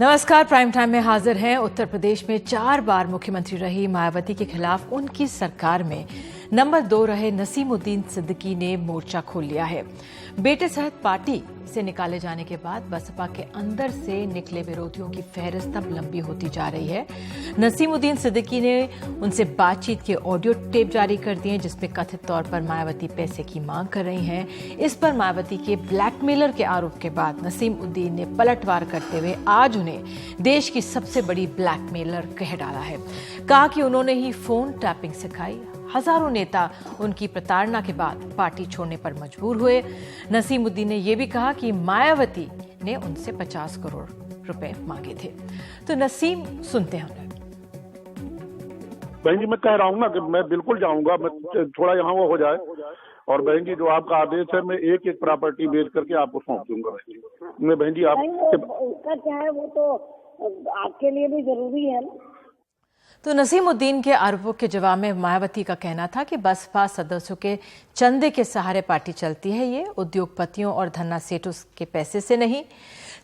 नमस्कार, prime time में हाजिर हैं। उत्तर प्रदेश में 4 बार मुख्यमंत्री रही मायावती के खिलाफ उनकी सरकार में नंबर 2 रहे नसीमुद्दीन सिद्दीकी ने मोर्चा खोल लिया है। बेटे सहित पार्टी से निकाले जाने के बाद बसपा के अंदर से निकले विरोधियों की फहरिस्त अब लंबी होती जा रही है। नसीमुद्दीन सिद्दीकी ने उनसे बातचीत के ऑडियो टेप जारी कर दिए जिसमें कथित तौर पर मायावती पैसे की मांग कर रही हैं। इस पर मायावती के ब्लैकमेलर के आरोप के बाद नसीमुद्दीन ने पलटवार करते हुए आज उन्हें देश की सबसे बड़ी ब्लैकमेलर कह डाला है। कहा कि उन्होंने ही फोन टैपिंग सिखाई। हजारों नेता उनकी प्रताड़ना के बाद पार्टी छोड़ने पर मजबूर हुए। नसीमुद्दीन ने यह भी कहा कि मायावती ने उनसे 50 करोड़ रुपए मांगे थे। तो नसीम, सुनते हैं। बहन जी, मैं कह रहा हूँ ना कि मैं बिल्कुल जाऊंगा, मैं थोड़ा यहाँ वो हो जाए। और बहन जी, जो आपका आदेश है, मैं एक एक प्रॉपर्टी बेच करके आपको सौंप दूंगा। बहन जी, मैं बहन जी उसका चाहे वो तो आपके लिए भी जरूरी है ना। तो नसीमुद्दीन के आरोपों के जवाब में मायावती का कहना था कि बसपा सदस्यों के चंदे के सहारे पार्टी चलती है। ये उद्योगपतियों और धन्ना सेठों के पैसे से नहीं।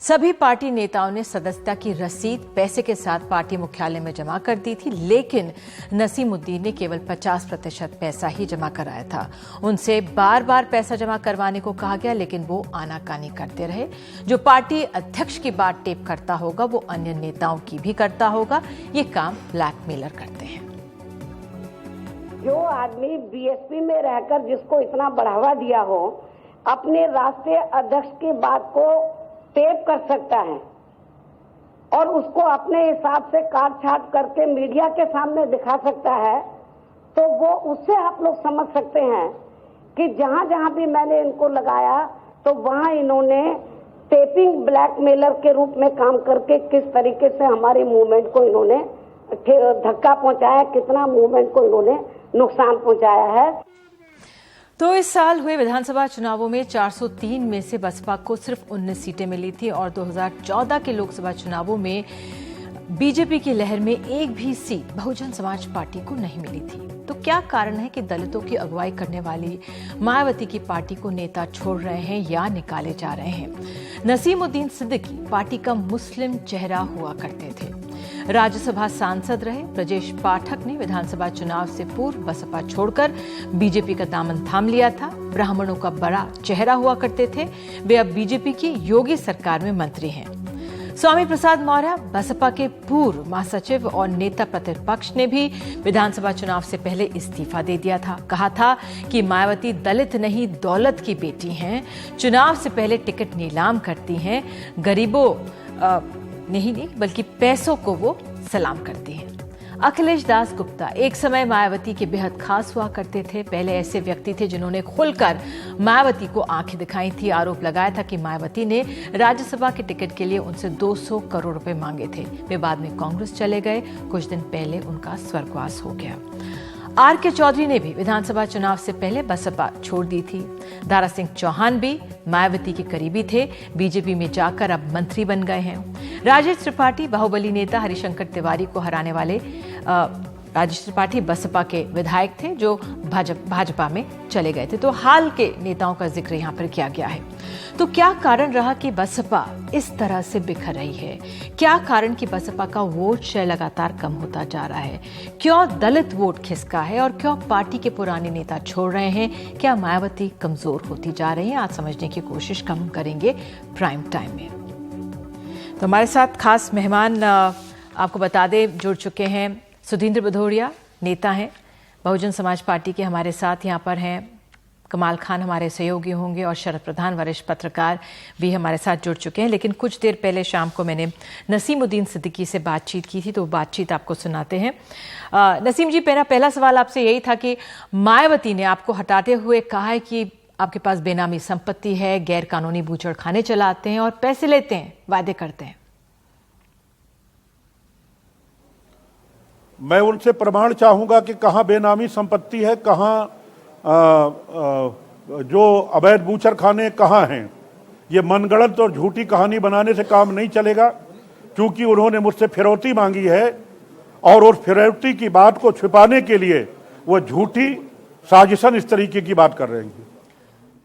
सभी पार्टी नेताओं ने सदस्यता की रसीद पैसे के साथ पार्टी मुख्यालय में जमा कर दी थी, लेकिन नसीमुद्दीन ने केवल 50% पैसा ही जमा कराया था। उनसे बार बार पैसा जमा करवाने को कहा गया, लेकिन वो आनाकानी करते रहे। जो पार्टी अध्यक्ष की बात टेप करता होगा वो अन्य नेताओं की भी करता होगा। ये काम ब्लैकमेलर करते हैं। जो आदमी बीएसपी में रहकर जिसको इतना बढ़ावा दिया हो, अपने राष्ट्रीय अध्यक्ष की बात को टेप कर सकता है और उसको अपने हिसाब से काट छाट करके मीडिया के सामने दिखा सकता है, तो वो उससे आप लोग समझ सकते हैं कि जहां जहां भी मैंने इनको लगाया तो वहां इन्होंने टेपिंग ब्लैकमेलर के रूप में काम करके किस तरीके से हमारी मूवमेंट को इन्होंने धक्का पहुंचाया, कितना मूवमेंट को इन्होंने नुकसान पहुंचाया है। तो इस साल हुए विधानसभा चुनावों में 403 में से बसपा को सिर्फ 19 सीटें मिली थी और 2014 के लोकसभा चुनावों में बीजेपी की लहर में एक भी सीट बहुजन समाज पार्टी को नहीं मिली थी। तो क्या कारण है कि दलितों की अगुवाई करने वाली मायावती की पार्टी को नेता छोड़ रहे हैं या निकाले जा रहे हैं? नसीमुद्दीन सिद्दीकी पार्टी का मुस्लिम चेहरा हुआ करते थे। राज्यसभा सांसद रहे ब्रजेश पाठक ने विधानसभा चुनाव से पूर्व बसपा छोड़कर बीजेपी का दामन थाम लिया था। ब्राह्मणों का बड़ा चेहरा हुआ करते थे। वे अब बीजेपी की योगी सरकार में मंत्री हैं। स्वामी प्रसाद मौर्य बसपा के पूर्व महासचिव और नेता प्रतिपक्ष ने भी विधानसभा चुनाव से पहले इस्तीफा दे दिया था। कहा था कि मायावती दलित नहीं दौलत की बेटी हैं, चुनाव से पहले टिकट नीलाम करती हैं, गरीबों नहीं बल्कि पैसों को वो सलाम करती हैं। अखिलेश दास गुप्ता एक समय मायावती के बेहद खास हुआ करते थे। पहले ऐसे व्यक्ति थे जिन्होंने खुलकर मायावती को आंखें दिखाई थी। आरोप लगाया था कि मायावती ने राज्यसभा के टिकट के लिए उनसे 200 करोड़ रुपए मांगे थे। वे बाद में कांग्रेस चले गए। कुछ दिन पहले उनका स्वर्गवास हो गया। आर.के. चौधरी ने भी विधानसभा चुनाव से पहले बसपा छोड़ दी थी। दारा सिंह चौहान भी मायावती के करीबी थे। बीजेपी में जाकर अब मंत्री बन गए हैं। राजेश त्रिपाठी बाहुबली नेता हरिशंकर तिवारी को हराने वाले राजेश त्रिपाठी बसपा के विधायक थे जो भाजपा में चले गए थे। तो हाल के नेताओं का जिक्र यहाँ पर किया गया है। तो क्या कारण रहा कि बसपा इस तरह से बिखर रही है? क्या कारण कि बसपा का वोट शेयर लगातार कम होता जा रहा है? क्यों दलित वोट खिसका है और क्यों पार्टी के पुराने नेता छोड़ रहे हैं? क्या मायावती कमजोर होती जा रही है? आज समझने की कोशिश हम करेंगे प्राइम टाइम में। तो हमारे साथ खास मेहमान आपको बता दें जुड़ चुके हैं। सुधींद्र भदौरिया नेता हैं बहुजन समाज पार्टी के, हमारे साथ यहाँ पर हैं। कमाल खान हमारे सहयोगी होंगे और शरद प्रधान वरिष्ठ पत्रकार भी हमारे साथ जुड़ चुके हैं। लेकिन कुछ देर पहले शाम को मैंने नसीमुद्दीन सिद्दीकी से बातचीत की थी, तो बातचीत आपको सुनाते हैं। नसीम जी, मेरा पहला सवाल आपसे यही था कि मायावती ने आपको हटाते हुए कहा है कि आपके पास बेनामी संपत्ति है, गैर कानूनी बूचड़खाने चलाते हैं और पैसे लेते हैं, वादे करते हैं। मैं उनसे प्रमाण चाहूंगा कि कहाँ बेनामी संपत्ति है, कहाँ जो अवैध बूचर खाने कहाँ हैं। ये मनगढ़ंत और झूठी कहानी बनाने से काम नहीं चलेगा, क्योंकि उन्होंने मुझसे फिरौती मांगी है और उस फिरौती की बात को छिपाने के लिए वो झूठी साजिशन इस तरीके की बात कर रहे हैं।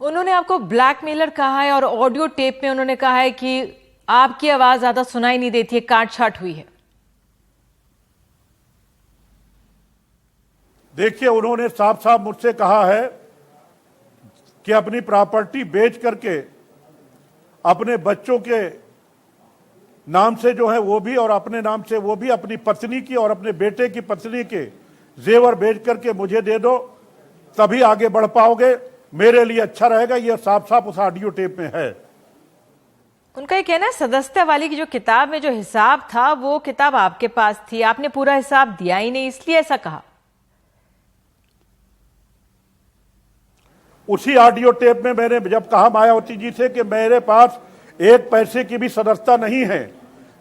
उन्होंने आपको ब्लैकमेलर कहा है और ऑडियो टेप में उन्होंने कहा है कि आपकी आवाज ज्यादा सुनाई नहीं देती है, काट छाट हुई है। देखिए, उन्होंने साफ साफ मुझसे कहा है कि अपनी प्रॉपर्टी बेच करके अपने बच्चों के नाम से जो है वो भी और अपने नाम से वो भी, अपनी पत्नी की और अपने बेटे की पत्नी के जेवर बेच करके मुझे दे दो, तभी आगे बढ़ पाओगे, मेरे लिए अच्छा रहेगा। ये साफ साफ उस ऑडियो टेप में है। उनका ये कहना है सदस्यता वाली की जो किताब में जो हिसाब था वो किताब आपके पास थी, आपने पूरा हिसाब दिया ही नहीं, इसलिए ऐसा कहा। उसी ऑडियो टेप में मैंने जब कहा मायावती जी से कि मेरे पास एक पैसे की भी सदस्यता नहीं है,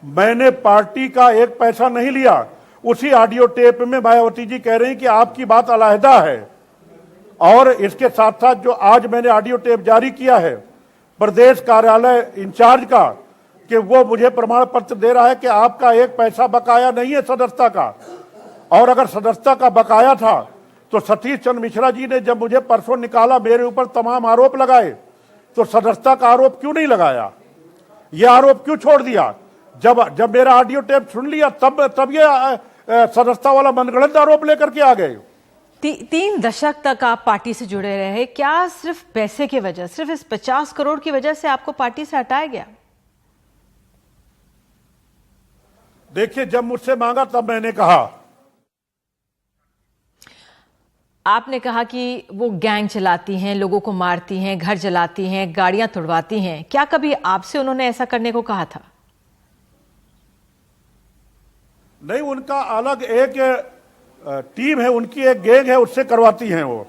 मैंने पार्टी का एक पैसा नहीं लिया, उसी ऑडियो टेप में मायावती जी कह रही कि आपकी बात अलहदा है। और इसके साथ साथ जो आज मैंने ऑडियो टेप जारी किया है प्रदेश कार्यालय इंचार्ज का, कि वो मुझे प्रमाण पत्र दे रहा है कि आपका एक पैसा बकाया नहीं है सदस्यता का, और अगर सदस्यता का बकाया था तो सतीश चंद्र मिश्रा जी ने जब मुझे परसों निकाला, मेरे ऊपर तमाम आरोप लगाए, तो सदस्यता का आरोप क्यों नहीं लगाया, यह आरोप क्यों छोड़ दिया? जब मेरा ऑडियो टेप सुन लिया तब ये सदस्यता वाला मनगढ़ंत आरोप लेकर के आ गए। 3 दशक तक आप पार्टी से जुड़े रहे, क्या सिर्फ पैसे की वजह, सिर्फ इस 50 करोड़ की वजह से आपको पार्टी से हटाया गया? देखिए, जब मुझसे मांगा तब मैंने कहा। आपने कहा कि वो गैंग चलाती हैं, लोगों को मारती हैं, घर जलाती हैं, गाड़ियां तुड़वाती हैं, क्या कभी आपसे उन्होंने ऐसा करने को कहा था? नहीं, उनका अलग एक टीम है, उनकी एक गैंग है, उससे करवाती हैं वो।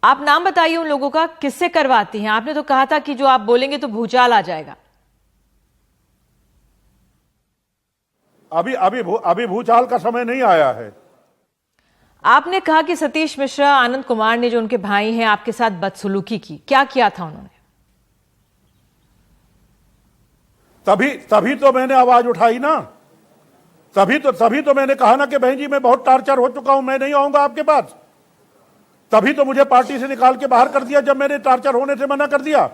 आप नाम बताइए उन लोगों का, किससे करवाती हैं? आपने तो कहा था कि जो आप बोलेंगे तो भूचाल आ जाएगा। अभी भूचाल का समय नहीं आया है। आपने कहा कि सतीश मिश्रा, आनंद कुमार ने जो उनके भाई हैं आपके साथ बदसलूकी की, क्या किया था उन्होंने? तभी तो मैंने आवाज उठाई ना, तभी तो मैंने कहा ना कि बहन जी मैं बहुत टार्चर हो चुका हूं, मैं नहीं आऊंगा आपके पास। तभी तो मुझे पार्टी से निकाल के बाहर कर दिया जब मैंने टार्चर होने से मना कर दिया।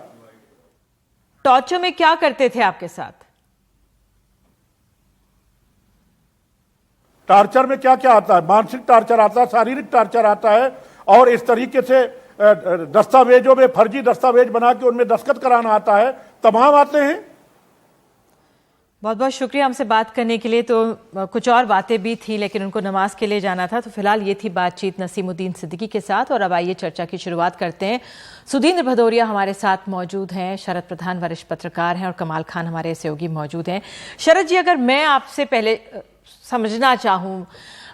टॉर्चर में क्या करते थे आपके साथ? टार्चर में क्या क्या आता है? मानसिक टार्चर आता है, शारीरिक टार्चर आता है, और इस तरीके से दस्तावेजों में फर्जी दस्तावेज बना के उनमें दस्तखत कराना आता है, तमाम आते हैं। बहुत बहुत शुक्रिया हमसे बात करने के लिए। तो कुछ और बातें भी थी लेकिन उनको नमाज के लिए जाना था। तो फिलहाल ये थी बातचीत नसीमुद्दीन सिद्दीकी के साथ। और अब आइए चर्चा की शुरुआत करते हैं। सुधींद्र भदौरिया हमारे साथ मौजूद हैं, शरद प्रधान वरिष्ठ पत्रकार हैं, और कमाल खान हमारे सहयोगी मौजूद हैं। शरद जी, अगर मैं आपसे पहले समझना चाहूँ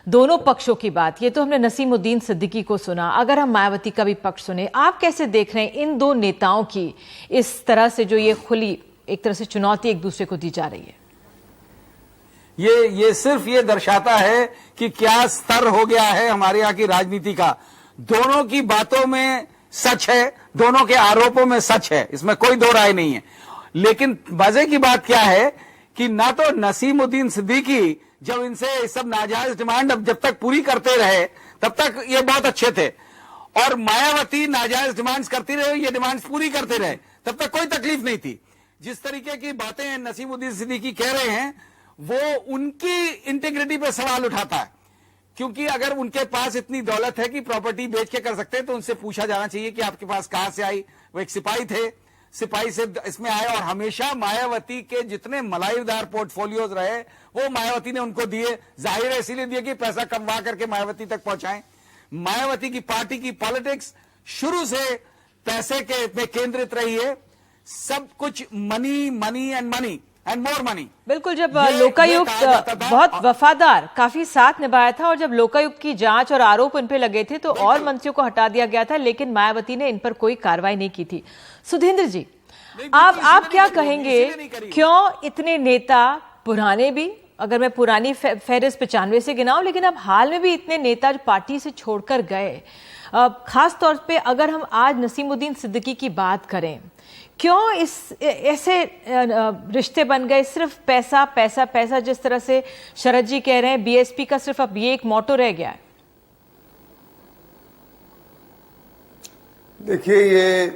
दोनों पक्षों की बात, ये तो हमने नसीमुद्दीन सिद्दीकी को सुना, अगर हम मायावती का भी पक्ष सुने, आप कैसे देख रहे हैं इन दो नेताओं की इस तरह से जो ये खुली एक तरह से चुनौती एक दूसरे को दी जा रही है? ये सिर्फ ये दर्शाता है कि क्या स्तर हो गया है हमारे यहाँ की राजनीति का। दोनों की बातों में सच है, दोनों के आरोपों में सच है, इसमें कोई दो राय नहीं है। लेकिन मजे की बात क्या है कि ना तो नसीमुद्दीन सिद्दीकी जब इनसे सब नाजायज डिमांड जब तक पूरी करते रहे तब तक ये बहुत अच्छे थे, और मायावती नाजायज डिमांड्स करती रहे, ये डिमांड्स पूरी करते रहे, तब तक कोई तकलीफ नहीं थी। जिस तरीके की बातें नसीमुद्दीन सिद्दीकी कह रहे हैं वो उनकी इंटीग्रिटी पे सवाल उठाता है, क्योंकि अगर उनके पास इतनी दौलत है कि प्रॉपर्टी बेच के कर सकते हैं तो उनसे पूछा जाना चाहिए कि आपके पास कहां से आई। वो एक सिपाही थे, सिपाही से इसमें आए, और हमेशा मायावती के जितने मलाईदार पोर्टफोलियोज रहे वो मायावती ने उनको दिए। जाहिर है इसीलिए दिए कि पैसा कमवा करके मायावती तक पहुंचाएं। मायावती की पार्टी की पॉलिटिक्स शुरू से पैसे के में केंद्रित रही है, सब कुछ money money and money and more money. बिल्कुल, जब लोकायुक्त बहुत वफादार काफी साथ निभाया था, और जब लोकायुक्त की जांच और आरोप उन पे लगे थे तो और मंत्रियों को हटा दिया गया था, लेकिन मायावती ने इन पर कोई कार्रवाई नहीं की थी। सुधींद्र जी, आप क्या कहेंगे, क्यों इतने नेता पुराने भी, अगर मैं पुरानी फहरिस्त 95 से गिनाऊं, लेकिन अब हाल में भी इतने नेता जो पार्टी से छोड़कर गए, खास तौर पे अगर हम आज नसीमुद्दीन सिद्दीकी की बात करें, क्यों इस ऐसे रिश्ते बन गए? सिर्फ पैसा पैसा पैसा, जिस तरह से शरद जी कह रहे हैं, बीएसपी का सिर्फ अब ये एक मोटो रह गया है। देखिए, ये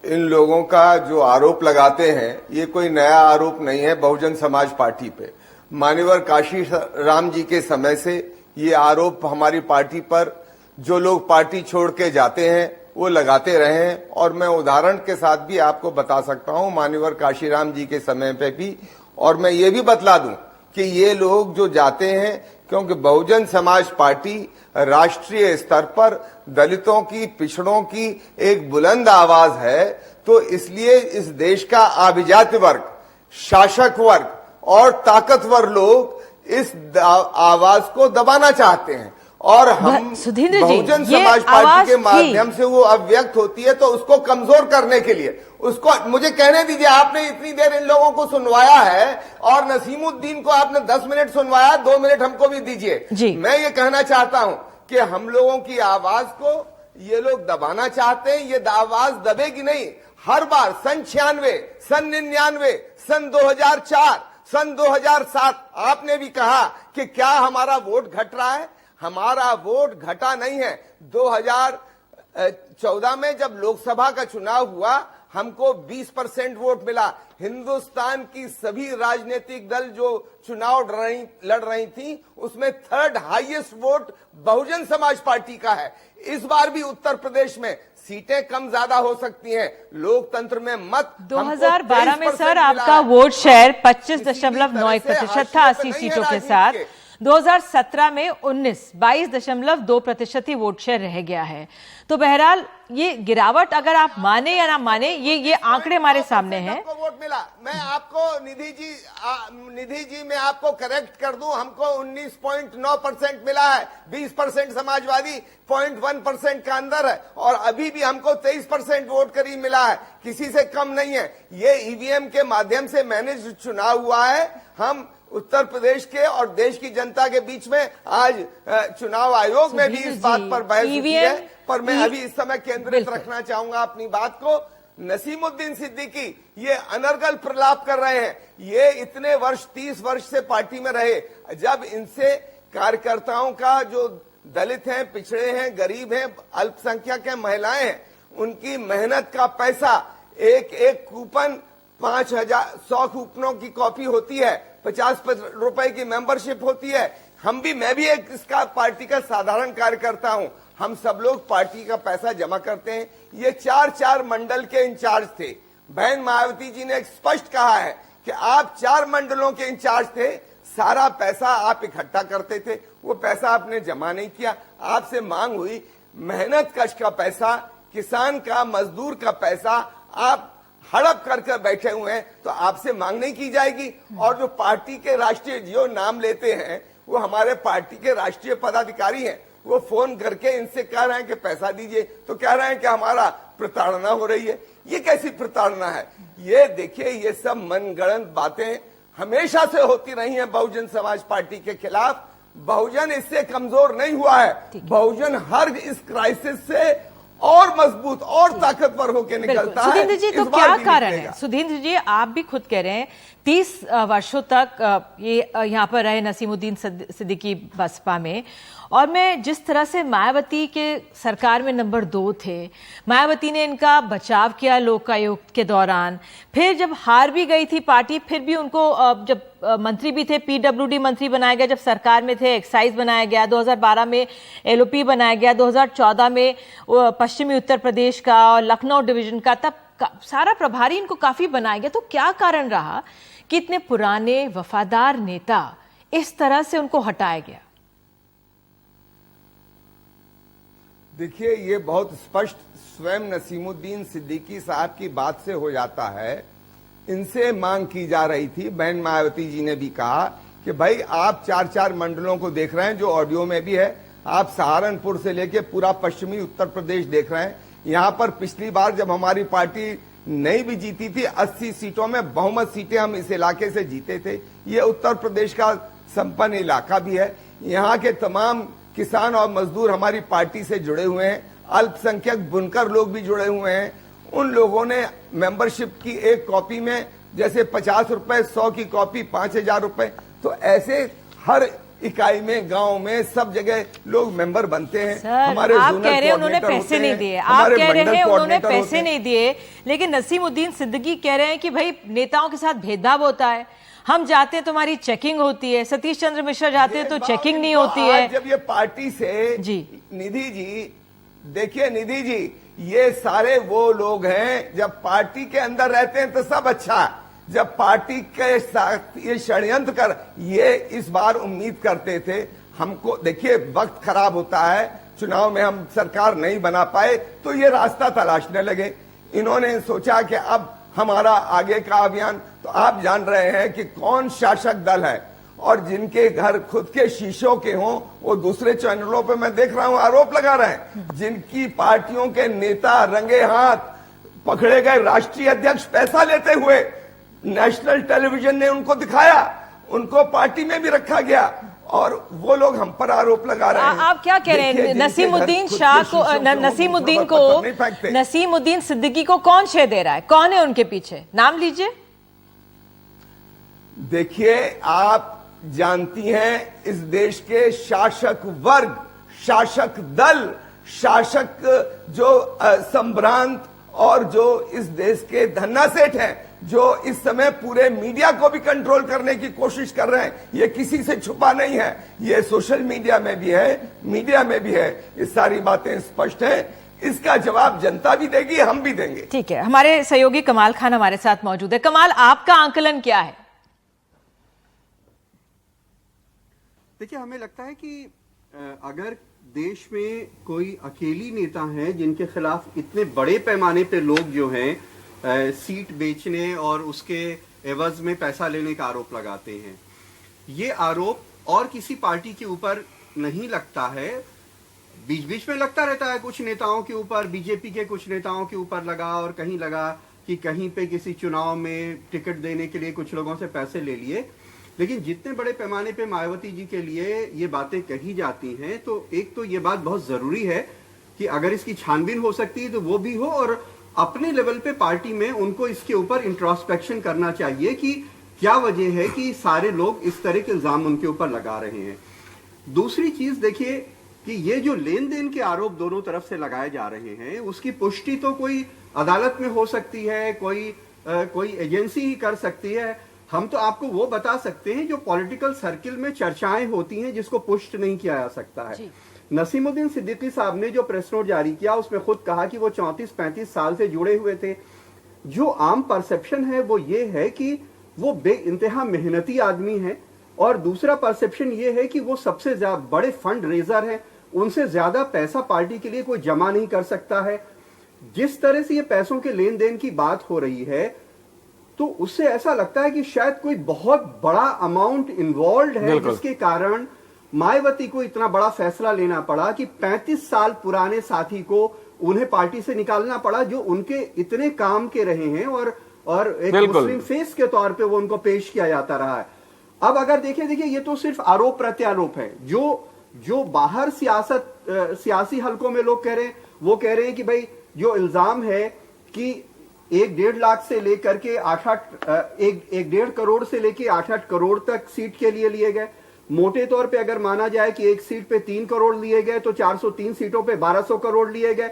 इन लोगों का जो आरोप लगाते हैं ये कोई नया आरोप नहीं है बहुजन समाज पार्टी पे। मान्यवर काशी राम जी के समय से ये आरोप हमारी पार्टी पर जो लोग पार्टी छोड़ के जाते हैं वो लगाते रहे हैं, और मैं उदाहरण के साथ भी आपको बता सकता हूं मान्यवर काशीराम जी के समय पे भी। और मैं ये भी बतला दूं कि ये लोग जो जाते हैं, क्योंकि बहुजन समाज पार्टी राष्ट्रीय स्तर पर दलितों की, पिछड़ों की एक बुलंद आवाज है, तो इसलिए इस देश का आभिजात्य वर्ग, शासक वर्ग और ताकतवर लोग इस आवाज को दबाना चाहते हैं, और हम सुधींद्र जी, बहुजन ये समाज आवाज पार्टी के माध्यम से वो अव्यक्त होती है, तो उसको कमजोर करने के लिए उसको मुझे कहने दीजिए। आपने इतनी देर इन लोगों को सुनवाया है और नसीमुद्दीन को आपने 10 मिनट सुनवाया, 2 मिनट हमको भी दीजिए। मैं ये कहना चाहता हूं कि हम लोगों की आवाज को ये लोग दबाना चाहते हैं। ये आवाज दबेगी नहीं। हर बार सन 96, सन 99, सन 2004, सन 2007 आपने भी कहा कि क्या हमारा वोट घट रहा है। हमारा वोट घटा नहीं है। 2014 में जब लोकसभा का चुनाव हुआ हमको 20% वोट मिला। हिंदुस्तान की सभी राजनीतिक दल जो चुनाव लड़ रही थी उसमें 3rd highest vote Bahujan Samaj party का है। इस बार भी उत्तर प्रदेश में सीटें कम ज्यादा हो सकती हैं। लोकतंत्र में मत 2012 में सर आपका वोट शेयर 25.91% था 80 सीटों के साथ। 2017 में 22.2% ही वोट शेयर रह गया है। तो बहरहाल ये गिरावट अगर आप माने या ना माने, ये आंकड़े हमारे सामने हैं। आपको वोट मिला। मैं आपको निधि जी मैं आपको करेक्ट कर दूं, हमको 19.9% मिला है। 20% समाजवादी 0.1% का अंदर है, और अभी भी हमको 23% वोट करीब मिला है, किसी से कम नहीं है। ये ईवीएम के माध्यम से मैनेज चुनाव हुआ है। हम उत्तर प्रदेश के और देश की जनता के बीच में आज चुनाव आयोग में भी इस बात पर बहस हुई है, पर मैं अभी इस समय केंद्रित रखना चाहूंगा अपनी बात को। नसीमुद्दीन सिद्दीकी ये अनर्गल प्रलाप कर रहे हैं। ये इतने वर्ष 30 वर्ष से पार्टी में रहे। जब इनसे कार्यकर्ताओं का जो दलित हैं, पिछड़े हैं, गरीब हैं, अल्पसंख्यक हैं, महिलाएं हैं, उनकी मेहनत का पैसा एक कूपन 5,000 100 कूपनों की कॉपी होती है, 50 रुपए की मेंबरशिप होती है। मैं भी एक इसका पार्टी का साधारण कार्यकर्ता हूं। हम सब लोग पार्टी का पैसा जमा करते हैं। ये 4 मंडल के इंचार्ज थे। बहन मायावती जी ने स्पष्ट कहा है कि आप 4 मंडलों के इंचार्ज थे, सारा पैसा आप इकट्ठा करते थे, वो पैसा आपने जमा नहीं किया। आपसे मांग हुई मेहनत कश का पैसा, किसान का, मजदूर का पैसा आप हड़प करके बैठे हुए हैं, तो आपसे मांग नहीं की जाएगी। और जो पार्टी के राष्ट्रीय जो नाम लेते हैं वो हमारे पार्टी के राष्ट्रीय पदाधिकारी हैं, वो फोन करके इनसे कह रहे हैं कि पैसा दीजिए, तो कह रहे हैं कि हमारा प्रताड़ना हो रही है। ये कैसी प्रताड़ना है? ये देखिए, ये सब मनगढ़ंत बातें हमेशा से होती रही हैं बहुजन समाज पार्टी के खिलाफ। बहुजन इससे कमजोर नहीं हुआ है। बहुजन हर इस क्राइसिस से और मजबूत और ताकतवर होकर निकलता है। सुधींद्र जी, तो क्या कारण है? सुधींद्र जी, आप भी खुद कह रहे हैं 30 वर्षों तक ये यहाँ पर रहे नसीमुद्दीन सिद्दीकी बसपा में, और मैं जिस तरह से मायावती के सरकार में नंबर 2 थे, मायावती ने इनका बचाव किया लोकायुक्त के दौरान, फिर जब हार भी गई थी पार्टी, फिर भी उनको जब मंत्री भी थे, पीडब्ल्यूडी मंत्री बनाया गया, जब सरकार में थे एक्साइज बनाया गया, 2012 में एलओपी बनाया गया, 2014 में पश्चिमी उत्तर प्रदेश का और लखनऊ डिवीजन का, तब सारा प्रभारी इनको काफी बनाया गया। तो क्या कारण रहा कि इतने पुराने वफादार नेता इस तरह से उनको हटाया गया? देखिए, ये बहुत स्पष्ट स्वयं नसीमुद्दीन सिद्दीकी साहब की बात से हो जाता है। इनसे मांग की जा रही थी, बहन मायावती जी ने भी कहा कि भाई आप 4 मंडलों को देख रहे हैं, जो ऑडियो में भी है, आप सहारनपुर से लेके पूरा पश्चिमी उत्तर प्रदेश देख रहे हैं। यहां पर पिछली बार जब हमारी पार्टी नहीं भी जीती थी, 80 सीटों में बहुमत सीटें हम इस इलाके से जीते थे। ये उत्तर प्रदेश का संपन्न इलाका भी है। यहाँ के तमाम किसान और मजदूर हमारी पार्टी से जुड़े हुए हैं, अल्पसंख्यक बुनकर लोग भी जुड़े हुए हैं। उन लोगों ने मेंबरशिप की एक कॉपी में जैसे 50 रुपए, 100 की कॉपी 5,000 रुपए, तो ऐसे हर इकाई में, गांव में, सब जगह लोग मेंबर बनते हैं। सर, आप कह रहे हैं उन्होंने पैसे नहीं दिए, आप कह रहे हैं उन्होंने पैसे नहीं दिए, लेकिन नसीमुद्दीन सिद्दीकी कह रहे हैं कि भाई नेताओं के साथ भेदभाव होता है, हम जाते हैं तो हमारी चेकिंग होती है, सतीश चंद्र मिश्रा जाते हैं तो चेकिंग नहीं होती है। जब ये पार्टी से जी निधि जी, देखिए निधि जी, ये सारे वो लोग हैं जब पार्टी के अंदर रहते हैं तो सब अच्छा है, जब पार्टी के साथ ये षड्यंत्र कर, ये इस बार उम्मीद करते थे हमको, देखिए वक्त खराब होता है, चुनाव में हम सरकार नहीं बना पाए तो ये रास्ता तलाशने लगे। इन्होंने सोचा कि अब हमारा आगे का अभियान, तो आप जान रहे हैं कि कौन शासक दल है और जिनके घर खुद के शीशों के हों, वो दूसरे चैनलों पे मैं देख रहा हूं आरोप लगा रहे हैं, जिनकी पार्टियों के नेता रंगे हाथ पकड़े गए, राष्ट्रीय अध्यक्ष पैसा लेते हुए नेशनल टेलीविजन ने उनको दिखाया, उनको पार्टी में भी रखा गया, और वो लोग हम पर आरोप लगा रहे हैं। आप क्या कह रहे हैं? नसीमुद्दीन शाह को, नसीमुद्दीन सिद्दीकी को कौन श्रेय दे रहा है? कौन है उनके पीछे? नाम लीजिए। देखिए, आप जानती हैं इस देश के शासक वर्ग, शासक दल, शासक जो संभ्रांत और जो इस देश के धन्ना सेठ हैं, जो इस समय पूरे मीडिया को भी कंट्रोल करने की कोशिश कर रहे हैं, ये किसी से छुपा नहीं है, ये सोशल मीडिया में भी है, मीडिया में भी है, ये सारी बातें स्पष्ट हैं। इसका जवाब जनता भी देगी, हम भी देंगे। ठीक है, हमारे सहयोगी कमाल खान हमारे साथ मौजूद है। कमाल, आपका आंकलन क्या है? देखिए, हमें लगता है कि अगर देश में कोई अकेली नेता है जिनके खिलाफ इतने बड़े पैमाने पे लोग जो हैं सीट बेचने और उसके एवज में पैसा लेने का आरोप लगाते हैं, ये आरोप और किसी पार्टी के ऊपर नहीं लगता है, बीच बीच में लगता रहता है कुछ नेताओं के ऊपर, बीजेपी के कुछ नेताओं के ऊपर लगा, और कहीं लगा कि कहीं पे किसी चुनाव में टिकट देने के लिए कुछ लोगों से पैसे ले लिए। लेकिन जितने बड़े पैमाने पे मायावती जी के लिए ये बातें कही जाती हैं, तो एक तो ये बात बहुत जरूरी है कि अगर इसकी छानबीन हो सकती है तो वो भी हो, और अपने लेवल पे पार्टी में उनको इसके ऊपर इंट्रोस्पेक्शन करना चाहिए कि क्या वजह है कि सारे लोग इस तरह के इल्जाम उनके ऊपर लगा रहे हैं। दूसरी चीज देखिए कि ये जो लेन देन के आरोप दोनों तरफ से लगाए जा रहे हैं, उसकी पुष्टि तो कोई अदालत में हो सकती है, कोई एजेंसी ही कर सकती है। हम तो आपको वो बता सकते हैं जो पॉलिटिकल सर्किल में चर्चाएं होती हैं, जिसको पुष्ट नहीं किया जा सकता है। नसीमुद्दीन सिद्दीकी साहब ने जो प्रेस नोट जारी किया, उसमें खुद कहा कि वो 34-35 साल से जुड़े हुए थे। जो आम परसेप्शन है वो ये है कि वो बेइंतहा मेहनती आदमी है, और दूसरा परसेप्शन ये है कि वो सबसे ज्यादा बड़े फंड रेजर हैं, उनसे ज्यादा पैसा पार्टी के लिए कोई जमा नहीं कर सकता है। जिस तरह से ये पैसों के लेन देन की बात हो रही है, तो उससे ऐसा लगता है कि शायद कोई बहुत बड़ा अमाउंट इन्वॉल्व है, जिसके कारण मायावती को इतना बड़ा फैसला लेना पड़ा कि 35 साल पुराने साथी को उन्हें पार्टी से निकालना पड़ा, जो उनके इतने काम के रहे हैं, और एक मुस्लिम फेस के तौर पे वो उनको पेश किया जाता रहा है। अब अगर देखिए ये तो सिर्फ आरोप प्रत्यारोप है। जो बाहर सियासी हलकों में लोग कह रहे हैं, वो कह रहे हैं कि भाई जो इल्जाम है कि 1-1.5 लाख से लेकर के 1.5 करोड़ से लेके 8-8 करोड़ तक सीट के लिए गए। मोटे तौर पे अगर माना जाए कि एक सीट पे 3 करोड़ लिए गए, तो 403 सीटों पे 1200 करोड़ लिए गए।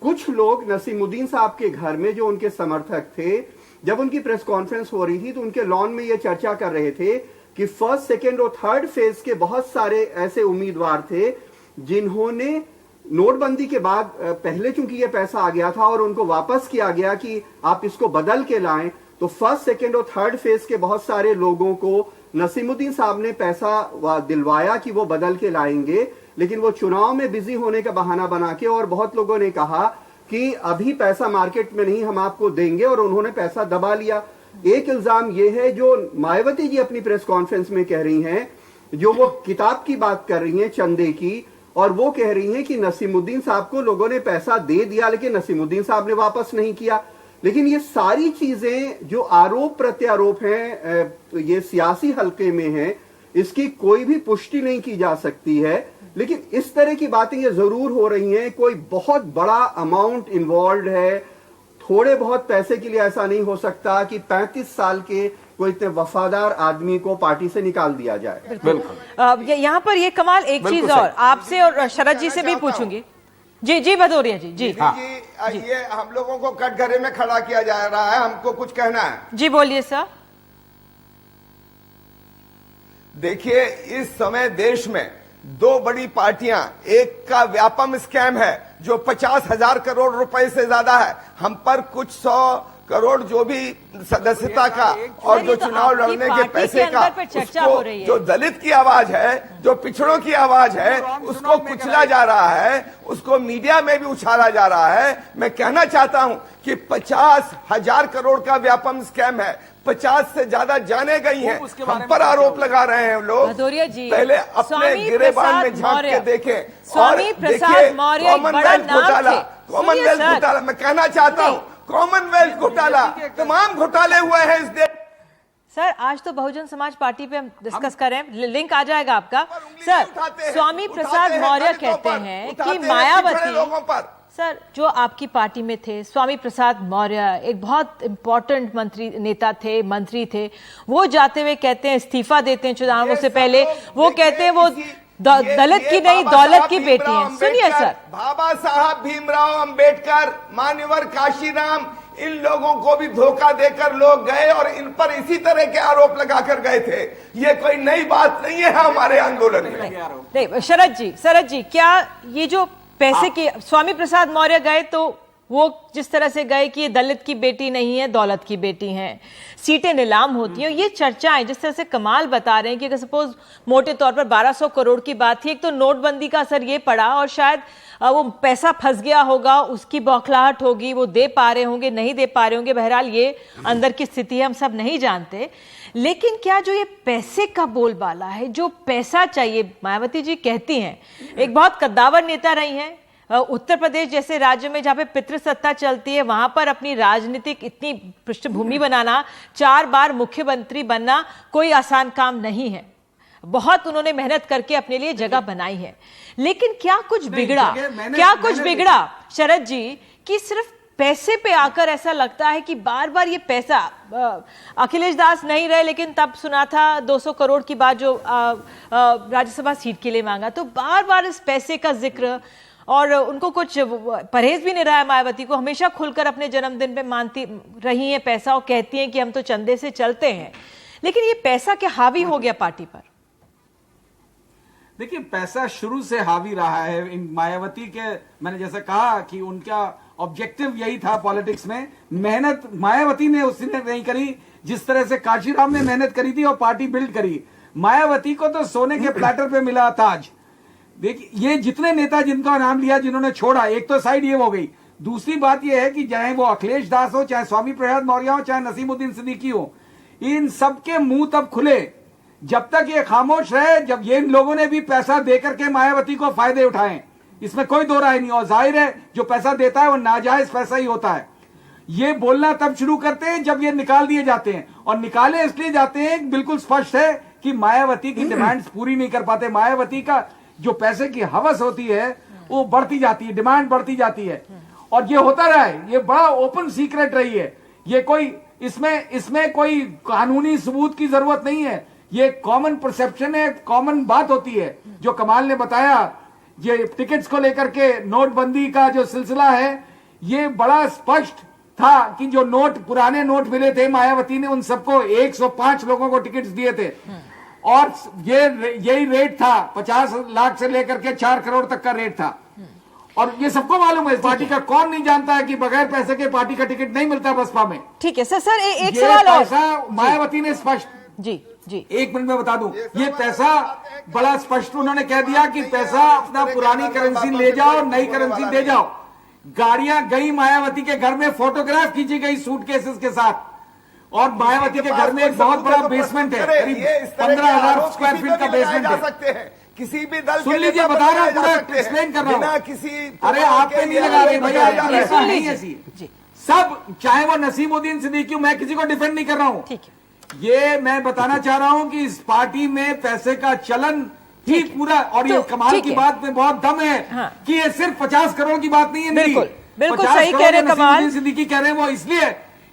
कुछ लोग नसीमुद्दीन साहब के घर में, जो उनके समर्थक थे, जब उनकी प्रेस कॉन्फ्रेंस हो रही थी तो उनके लॉन में ये चर्चा कर रहे थे कि फर्स्ट, सेकेंड और थर्ड फेज के बहुत सारे ऐसे उम्मीदवार थे जिन्होंने नोटबंदी के बाद, पहले चूंकि ये पैसा आ गया था और उनको वापस किया गया कि आप इसको बदल के लाएं, तो फर्स्ट, सेकेंड और थर्ड फेज के बहुत सारे लोगों को नसीमुद्दीन साहब ने पैसा दिलवाया कि वो बदल के लाएंगे, लेकिन वो चुनाव में बिजी होने का बहाना बना के, और बहुत लोगों ने कहा कि अभी पैसा मार्केट में नहीं, हम आपको देंगे, और उन्होंने पैसा दबा लिया। एक इल्जाम ये है जो मायावती जी अपनी प्रेस कॉन्फ्रेंस में कह रही हैं, जो वो किताब की बात कर रही हैं चंदे की, और वो कह रही हैं कि नसीमुद्दीन साहब को लोगों ने पैसा दे दिया, लेकिन नसीमुद्दीन साहब ने वापस नहीं किया। लेकिन ये सारी चीजें जो आरोप प्रत्यारोप हैं, ये सियासी हलके में हैं, इसकी कोई भी पुष्टि नहीं की जा सकती है। लेकिन इस तरह की बातें ये जरूर हो रही हैं, कोई बहुत बड़ा अमाउंट इन्वॉल्व है, थोड़े बहुत पैसे के लिए ऐसा नहीं हो सकता कि 35 साल के कोई इतने वफादार आदमी को पार्टी से निकाल दिया जाए। बिल्कुल। यहाँ पर ये कमाल एक बिल्कुल चीज सही। और आपसे और शरद जी से भी पूछूंगी। जी जी भदौरिया जी। जी जी, ये हम लोगों को कटघरे में खड़ा किया जा रहा है, हमको कुछ कहना है। जी बोलिए सर। देखिए, इस समय देश में दो बड़ी पार्टियां, एक का व्यापम स्कैम है जो 50,000 करोड़ रुपए से ज्यादा है, हम पर कुछ 100 करोड़ जो भी सदस्यता का और जो तो चुनाव आपकी लड़ने के पार्टी पैसे के का, अंदर पर चर्चा हो रही है। जो दलित की आवाज है, जो पिछड़ों की आवाज है, उसको कुचला जा रहा है, उसको मीडिया में भी उछाला जा रहा है। मैं कहना चाहता हूं कि 50,000 करोड़ का व्यापम स्कैम है, 50 से ज्यादा जाने गई हैं, हम पर आरोप लगा रहे हैं लोग। भदौरिया जी, पहले अपने गिरेबान में झांक के देखें। स्वामी प्रसाद मौर्य एक बड़ा नाम थे। कॉमनवेल्थ सुनिए सर। घोटाला, मैं कहना चाहता हूं, कॉमनवेल्थ घोटाला, तमाम घोटाले हुए हैं इस देश। सर आज तो बहुजन समाज पार्टी पे हम डिस्कस कर रहे हैं, लिंक आ जाएगा आपका। सर स्वामी प्रसाद मौर्य कहते हैं कि मायावती, लोगों पर, सर जो आपकी पार्टी में थे स्वामी प्रसाद मौर्य एक बहुत इंपॉर्टेंट नेता थे, मंत्री थे, वो जाते हुए कहते हैं, इस्तीफा देते हैं चुनावों से पहले, वो कहते हैं वो दलित की नहीं दौलत की बेटी है। सुनिए सर। बाबा साहब भीमराव अंबेडकर, मान्यवर काशीराम, इन लोगों को भी धोखा देकर लोग गए और इन पर इसी तरह के आरोप लगाकर गए थे। ये कोई नई बात नहीं है हमारे आंदोलन में। नहीं शरद जी क्या ये जो पैसे की स्वामी प्रसाद मौर्य गए तो वो जिस तरह से गए कि ये दलित की बेटी नहीं है दौलत की बेटी हैं, सीटें नीलाम होती हैं, ये चर्चाएं जिस तरह से कमाल बता रहे हैं कि अगर सपोज मोटे तौर पर 1200 करोड़ की बात थी, एक तो नोटबंदी का असर ये पड़ा और शायद वो पैसा फंस गया होगा, उसकी बौखलाहट होगी, वो दे पा रहे होंगे नहीं दे पा रहे होंगे, बहरहाल ये अंदर की स्थिति है, हम सब नहीं जानते। लेकिन क्या जो ये पैसे का बोलबाला है, जो पैसा चाहिए, मायावती जी कहती हैं एक बहुत कद्दावर नेता रही हैं, उत्तर प्रदेश जैसे राज्य में जहां पे पितृसत्ता चलती है वहां पर अपनी राजनीतिक इतनी पृष्ठभूमि बनाना, 4 बार मुख्यमंत्री बनना कोई आसान काम नहीं है, बहुत उन्होंने मेहनत करके अपने लिए जगह बनाई है। लेकिन क्या कुछ बिगड़ा शरद जी कि सिर्फ पैसे पे आकर ऐसा लगता है कि बार बार ये पैसा, अखिलेश दास नहीं रहे लेकिन तब सुना था 200 करोड़ की बात जो राज्यसभा सीट के लिए मांगा, तो बार बार इस पैसे का जिक्र, और उनको कुछ परहेज भी नहीं रहा है, मायावती को हमेशा खुलकर अपने जन्मदिन पे मानती रही हैं पैसा और कहती हैं कि हम तो चंदे से चलते हैं, लेकिन ये पैसा क्या हावी हो गया पार्टी पर? देखिए पैसा शुरू से हावी रहा है इन मायावती के, मैंने जैसा कहा कि उनका ऑब्जेक्टिव यही था पॉलिटिक्स में। मेहनत मायावती ने उसने नहीं करी जिस तरह से काशीराम ने मेहनत करी थी और पार्टी बिल्ड करी। मायावती को तो सोने के प्लेटर पे मिला ताज। देखिए ये जितने नेता जिनका नाम लिया जिन्होंने छोड़ा, एक तो साइड ये हो गई, दूसरी बात ये है कि चाहे वो अखिलेश दास हो, चाहे स्वामी प्रसाद मौर्य हो, चाहे नसीमुद्दीन सिद्दीकी हो, इन सबके मुंह तब खुले जब तक ये खामोश रहे जब ये लोगों ने भी पैसा देकर के मायावती को फायदे उठाए, इसमें कोई दो राय नहीं। और जाहिर है जो पैसा देता है वो नाजायज पैसा ही होता है। ये बोलना तब शुरू करते हैं जब ये निकाल दिए जाते हैं, और निकाले इसलिए जाते हैं बिल्कुल स्पष्ट है कि मायावती की डिमांड्स पूरी नहीं कर पाते। मायावती का जो पैसे की हवस होती है वो बढ़ती जाती है, डिमांड बढ़ती जाती है, और ये होता रहा है, ये बड़ा ओपन सीक्रेट रही है। ये कोई इसमें कोई कानूनी सबूत की जरूरत नहीं है, ये कॉमन परसेप्शन है, कॉमन बात होती है। जो कमाल ने बताया ये टिकट्स को लेकर के नोटबंदी का जो सिलसिला है, ये बड़ा स्पष्ट था कि जो पुराने नोट मिले थे मायावती ने उन सबको 105 लोगों को टिकट्स दिए थे, और यही रेट था, 50 लाख से लेकर के 4 करोड़ तक का रेट था। और ये सबको मालूम है, इस पार्टी का कौन नहीं जानता है कि बगैर पैसे के पार्टी का टिकट नहीं मिलता बसपा में। ठीक है सर एक सवाल और। पैसा मायावती ने स्पष्ट, जी 1 मिनट में बता दूं, ये पैसा बड़ा स्पष्ट उन्होंने कह दिया कि पैसा अपना पुरानी करेंसी ले जाओ, नई करेंसी दे जाओ। गाड़ियां गई मायावती के घर में, फोटोग्राफ खींची गई सूटकेसेस के साथ, और मायावती के घर में एक बहुत बड़ा बेसमेंट है, करीब 15,000 स्क्वायर फीट का बेसमेंट है। किसी भी दल सुन लीजिए, बता रहा हूं, पूरा एक्सप्लेन कर रहा हूं। अरे आप पे नहीं लगा रहे भैया, ऐसा नहीं ऐसी सब, चाहे वो नसीमुद्दीन सिद्दीकी, मैं किसी को डिफेंड नहीं कर रहा हूं। ये मैं बताना चाह रहा हूं कि इस पार्टी में पैसे का चलन ही पूरा, और ये कमाल की बात में बहुत दम है कि ये सिर्फ 50 करोड़ की बात नहीं है। बिल्कुल सही कह रहे हैं कमाल सिद्दीकी कह रहे हैं वो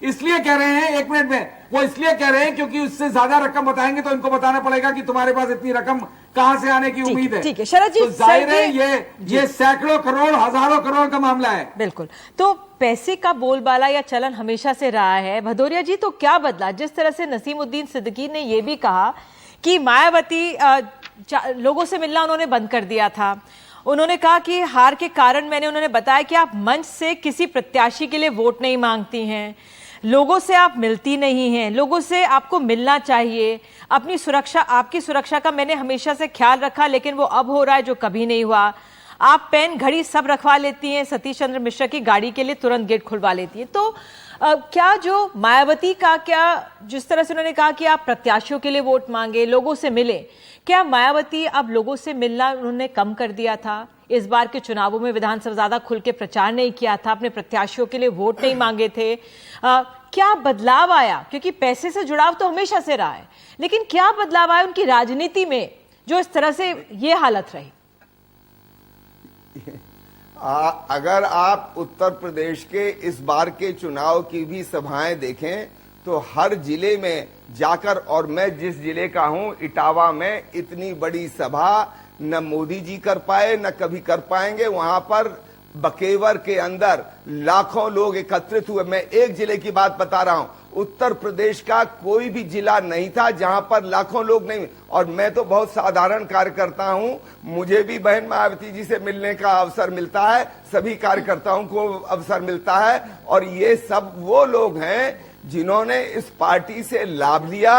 इसलिए कह रहे हैं, एक मिनट में, वो इसलिए कह रहे हैं क्योंकि उससे ज्यादा रकम बताएंगे तो इनको बताना पड़ेगा कि तुम्हारे पास इतनी रकम कहां से आने की उम्मीद है। ठीक है शरद जी, तो जाहिर है सर ये सैकड़ों करोड़, हजारों करोड़ का मामला है। बिल्कुल। तो पैसे का बोलबाला या चलन हमेशा से रहा है। भदौरिया जी, तो क्या बदला? जिस तरह से नसीमुद्दीन सिद्दीकी ने यह भी कहा कि मायावती लोगों से मिलना उन्होंने बंद कर दिया था। उन्होंने कहा कि हार के कारण उन्होंने बताया कि आप मंच से किसी प्रत्याशी के लिए वोट नहीं मांगती हैं, लोगों से आप मिलती नहीं हैं, लोगों से आपको मिलना चाहिए, अपनी सुरक्षा, आपकी सुरक्षा का मैंने हमेशा से ख्याल रखा, लेकिन वो अब हो रहा है जो कभी नहीं हुआ। आप पेन घड़ी सब रखवा लेती हैं, सतीश चंद्र मिश्रा की गाड़ी के लिए तुरंत गेट खुलवा लेती हैं। तो क्या जो मायावती का, क्या जिस तरह से उन्होंने कहा कि आप प्रत्याशियों के लिए वोट मांगे, लोगों से मिले, क्या मायावती अब लोगों से मिलना उन्होंने कम कर दिया था? इस बार के चुनावों में विधानसभा ज्यादा खुल के प्रचार नहीं किया था, अपने प्रत्याशियों के लिए वोट नहीं मांगे थे। क्या बदलाव आया? क्योंकि पैसे से जुड़ाव तो हमेशा से रहा है, लेकिन क्या बदलाव आया उनकी राजनीति में जो इस तरह से ये हालत रही? अगर आप उत्तर प्रदेश के इस बार के चुनाव की भी सभाएं देखें तो हर जिले में जाकर, और मैं जिस जिले का हूं इटावा में, इतनी बड़ी सभा न मोदी जी कर पाए न कभी कर पाएंगे। वहां पर बकेवर के अंदर लाखों लोग एकत्रित हुए। मैं एक जिले की बात बता रहा हूं, उत्तर प्रदेश का कोई भी जिला नहीं था जहां पर लाखों लोग नहीं। और मैं तो बहुत साधारण कार्यकर्ता हूं, मुझे भी बहन मायावती जी से मिलने का अवसर मिलता है, सभी कार्यकर्ताओं को अवसर मिलता है, और ये सब वो लोग हैं जिन्होंने इस पार्टी से लाभ लिया।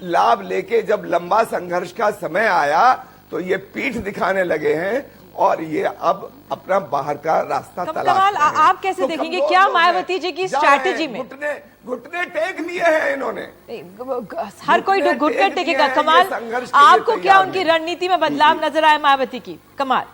लाभ लेके जब लंबा संघर्ष का समय आया तो ये पीठ दिखाने लगे हैं और ये अब अपना बाहर का रास्ता तलाश कमाल, रहे हैं। आप कैसे तो देखेंगे कमजोर क्या लोग मायावती हैं, जी की जा रहे हैं, स्ट्रैटेजी में घुटने टेक लिए हैं इन्होंने। हर कोई घुटने टेकेगा। कमाल, आपको क्या उनकी रणनीति में बदलाव नजर आया मायावती की? कमाल,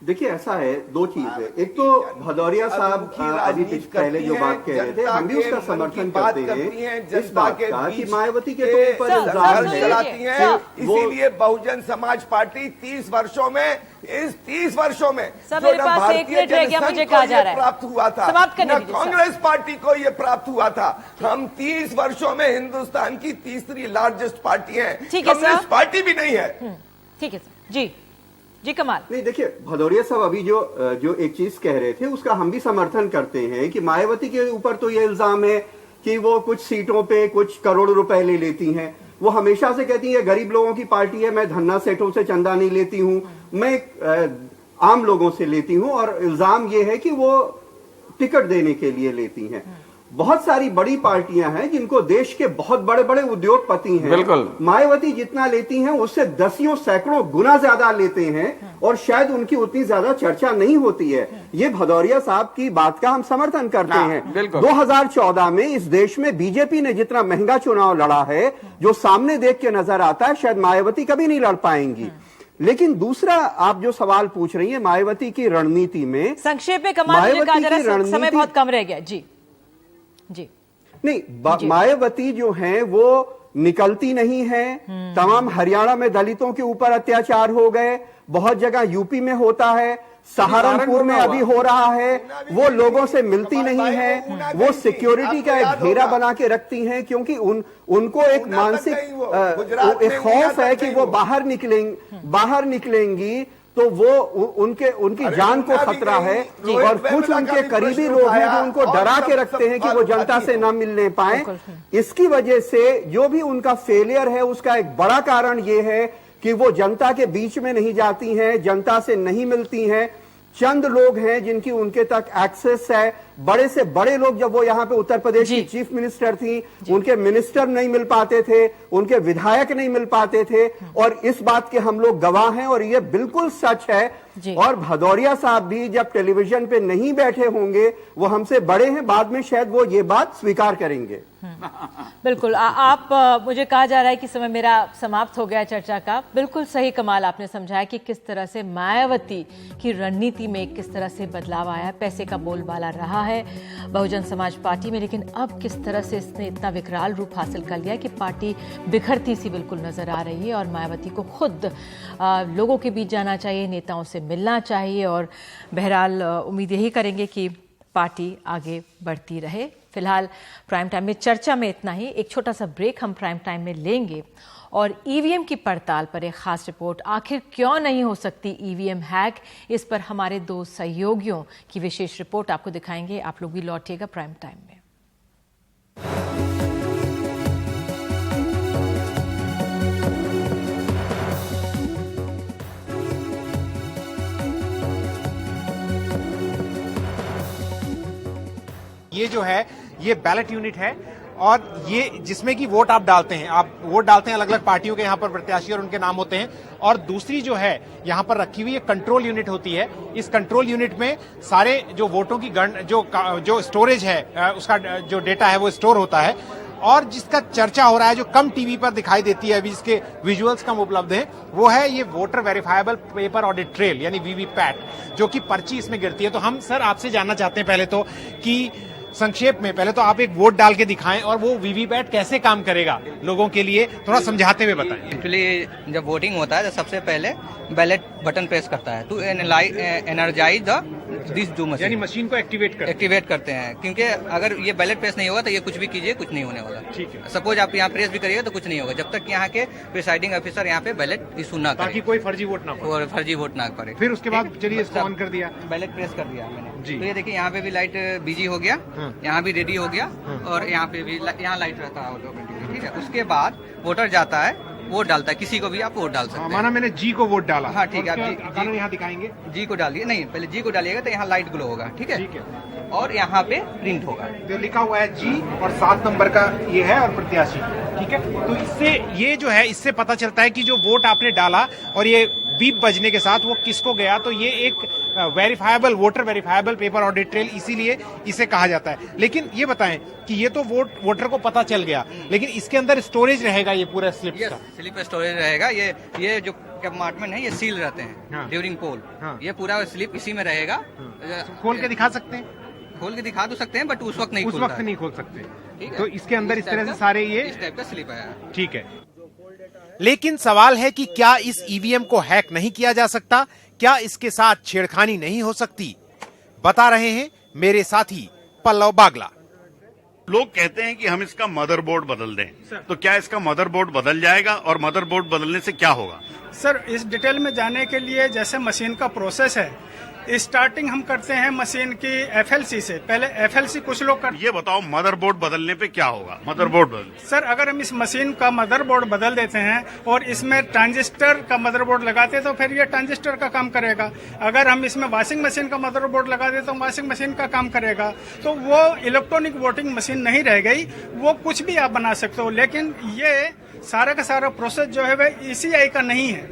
देखिए ऐसा है, दो चीज है। एक तो भदौरिया साहब अभी पहले जो बात कह रहे थे, हम भी उसका समर्थन करते हैं इस बात का कि मायावती के ऊपर इल्जाम है, इसीलिए बहुजन समाज पार्टी 30 वर्षों में, इस 30 वर्षों में सब मेरे पास एक मिनट रह गया, मुझे कहा जा रहा है प्राप्त हुआ था, समाप्त करने न दीजिए, कांग्रेस पार्टी को ये प्राप्त हुआ था। हम 30 वर्षों में हिंदुस्तान की तीसरी लार्जेस्ट पार्टी है, कम्युनिस्ट पार्टी भी नहीं है। ठीक है सर। जी कमाल। नहीं, देखिए भदौरिया साहब अभी जो एक चीज कह रहे थे उसका हम भी समर्थन करते हैं कि मायावती के ऊपर तो ये इल्जाम है कि वो कुछ सीटों पे कुछ करोड़ रुपए ले लेती हैं। वो हमेशा से कहती है गरीब लोगों की पार्टी है, मैं धन्ना सेठों से चंदा नहीं लेती हूं, मैं आम लोगों से लेती हूं, और इल्जाम ये है कि वो टिकट देने के लिए लेती हैं। बहुत सारी बड़ी पार्टियां हैं जिनको देश के बहुत बड़े बड़े उद्योगपति हैं, बिल्कुल मायावती जितना लेती हैं उससे दसियों सैकड़ों गुना ज्यादा लेते हैं, और शायद उनकी उतनी ज्यादा चर्चा नहीं होती है। ये भदौरिया साहब की बात का हम समर्थन करते हैं। 2014 में इस देश में बीजेपी ने जितना महंगा चुनाव लड़ा है, जो सामने देख के नजर आता है, शायद मायावती कभी नहीं लड़ पाएंगी। लेकिन दूसरा आप जो सवाल पूछ रही है मायावती की रणनीति में, संक्षेप में कमाल, समय बहुत कम रह गया। जी नहीं, मायावती जो है वो निकलती नहीं है। तमाम हरियाणा में दलितों के ऊपर अत्याचार हो गए, बहुत जगह यूपी में होता है, सहारनपुर में अभी हो रहा है। वो लोगों से मिलती नहीं है, वो सिक्योरिटी का एक घेरा बना के रखती हैं, क्योंकि उनको एक मानसिक एक खौफ है कि वो बाहर निकलेंगी तो वो उनकी जान को खतरा है। और कुछ उनके करीबी लोग हैं जो उनको डरा के रखते हैं कि वो जनता से ना मिलने पाए। इसकी वजह से जो भी उनका फेलियर है उसका एक बड़ा कारण ये है कि वो जनता के बीच में नहीं जाती हैं, जनता से नहीं मिलती हैं। चंद लोग हैं जिनकी उनके तक एक्सेस है। बड़े से बड़े लोग, जब वो यहाँ पे उत्तर प्रदेश की चीफ मिनिस्टर थी, उनके मिनिस्टर नहीं मिल पाते थे, उनके विधायक नहीं मिल पाते थे, और इस बात के हम लोग गवाह हैं, और ये बिल्कुल सच है। और भदौरिया साहब भी जब टेलीविजन पे नहीं बैठे होंगे, वो हमसे बड़े हैं, बाद में शायद वो ये बात स्वीकार करेंगे। बिल्कुल। आप मुझे कहा जा रहा है कि समय मेरा समाप्त हो गया चर्चा का। बिल्कुल सही कमाल आपने समझाया कि किस तरह से मायावती की रणनीति में किस तरह से बदलाव आया है। पैसे का बोलबाला रहा है बहुजन समाज पार्टी में, लेकिन अब किस तरह से इसने इतना विकराल रूप हासिल कर लिया कि पार्टी बिखरती सी बिल्कुल नजर आ रही है। और मायावती को खुद लोगों के बीच जाना चाहिए, नेताओं से मिलना चाहिए, और बहरहाल उम्मीद यही करेंगे कि पार्टी आगे बढ़ती रहे। फिलहाल प्राइम टाइम में चर्चा में इतना ही। एक छोटा सा ब्रेक हम प्राइम टाइम में लेंगे और ईवीएम की पड़ताल पर एक खास रिपोर्ट, आखिर क्यों नहीं हो सकती ईवीएम हैक, इस पर हमारे 2 सहयोगियों की विशेष रिपोर्ट आपको दिखाएंगे। आप लोग भी लौटिएगा प्राइम टाइम में। ये जो है ये बैलेट यूनिट है और ये जिसमें कि वोट आप डालते हैं, आप वोट डालते हैं, अलग अलग पार्टियों के यहाँ पर प्रत्याशी और उनके नाम होते हैं। और दूसरी जो है यहाँ पर रखी हुई कंट्रोल यूनिट होती है। इस कंट्रोल यूनिट में सारे जो वोटों की जो स्टोरेज है, उसका जो डेटा है वो स्टोर होता है। और जिसका चर्चा हो रहा है, जो कम टीवी पर दिखाई देती है, अभी जिसके विजुअल्स कम उपलब्ध हैं, वो है ये voter verifiable paper audit trail यानी वीवीपैट, जो कि पर्ची इसमें गिरती है। तो हम सर आपसे जानना चाहते हैं पहले तो कि संक्षेप में पहले तो आप एक वोट डाल के दिखाएं और वो वीवीपैट कैसे काम करेगा लोगों के लिए थोड़ा समझाते हुए बताएं। एक्चुअली जब वोटिंग होता है तो सबसे पहले बैलेट बटन प्रेस करता है to energise this do machine, यानी मशीन को एक्टिवेट करते हैं। क्योंकि अगर ये बैलेट प्रेस नहीं होगा तो ये कुछ भी कीजिए कुछ नहीं होने वाला। ठीक है। सपोज आप यहाँ प्रेस भी करिएगा तो कुछ नहीं होगा जब तक यहाँ के प्रिसाइडिंग ऑफिसर यहाँ पे बैलेट इशू ना करे, ताकि कोई फर्जी वोट ना और फर्जी वोट ना करे। फिर उसके बाद चलिए इसको ऑन कर दिया, बैलेट प्रेस कर दिया मैंने जी। तो ये देखिए यहाँ पे भी लाइट बिजी हो गया, यहाँ भी रेडी हो गया और यहाँ पे भी यहाँ लाइट रहता है ऑटोमेटिकली। ठीक है, उसके बाद वोटर जाता है, वोट डालता है, किसी को भी आप वोट डाल सकते हैं। माना मैंने जी को वोट डाला। हाँ ठीक है, आप जी यहाँ दिखाएंगे, जी को डालिए, नहीं पहले जी को डालिएगा तो यहाँ लाइट ग्लो होगा। ठीक है, ठीक है। और यहाँ पे प्रिंट होगा, जो लिखा हुआ है जी और 7 नंबर का ये है और प्रत्याशी। ठीक है, तो इससे ये जो है इससे पता चलता है कि जो वोट आपने डाला और ये बीप बजने के साथ वो किसको गया। तो ये एक verifiable voter verifiable paper audit trail इसीलिए इसे कहा जाता है। लेकिन ये बताएं कि ये तो वोटर को पता चल गया, लेकिन इसके अंदर स्टोरेज रहेगा ये पूरा स्लिप का। स्लिप स्टोरेज रहेगा। ये जो कंपार्टमेंट है ये सील रहते हैं ड्यूरिंग पोल। ये पूरा स्लिप इसी में रहेगा। खोल के दिखा सकते हैं? खोल के दिखा तो सकते हैं बट उस वक्त नहीं खोल सकते। तो इसके अंदर इस तरह से सारे ये इस टाइप का स्लिप है। ठीक है, लेकिन सवाल है कि क्या इस ईवीएम को हैक नहीं किया जा सकता? क्या इसके साथ छेड़खानी नहीं हो सकती? बता रहे हैं मेरे साथी पल्लव बागला। लोग कहते हैं कि हम इसका मदरबोर्ड बदल दें, तो क्या इसका मदरबोर्ड बदल जाएगा और मदरबोर्ड बदलने से क्या होगा? सर, इस डिटेल में जाने के लिए जैसे मशीन का प्रोसेस है, स्टार्टिंग हम करते हैं मशीन की एफएलसी से। पहले एफएलसी कुछ लोग कर, ये बताओ मदरबोर्ड बदलने पे क्या होगा? मदरबोर्ड बदलने, सर अगर हम इस मशीन का मदरबोर्ड बदल देते हैं और इसमें ट्रांजिस्टर का मदरबोर्ड लगाते हैं तो फिर ये ट्रांजिस्टर का काम करेगा। अगर हम इसमें वॉशिंग मशीन का मदरबोर्ड लगा देते तो वॉशिंग मशीन का काम करेगा। तो वो इलेक्ट्रॉनिक वोटिंग मशीन नहीं रह गई, वो कुछ भी आप बना सकते हो। लेकिन ये सारा का सारा प्रोसेस जो है वह ECI का नहीं है।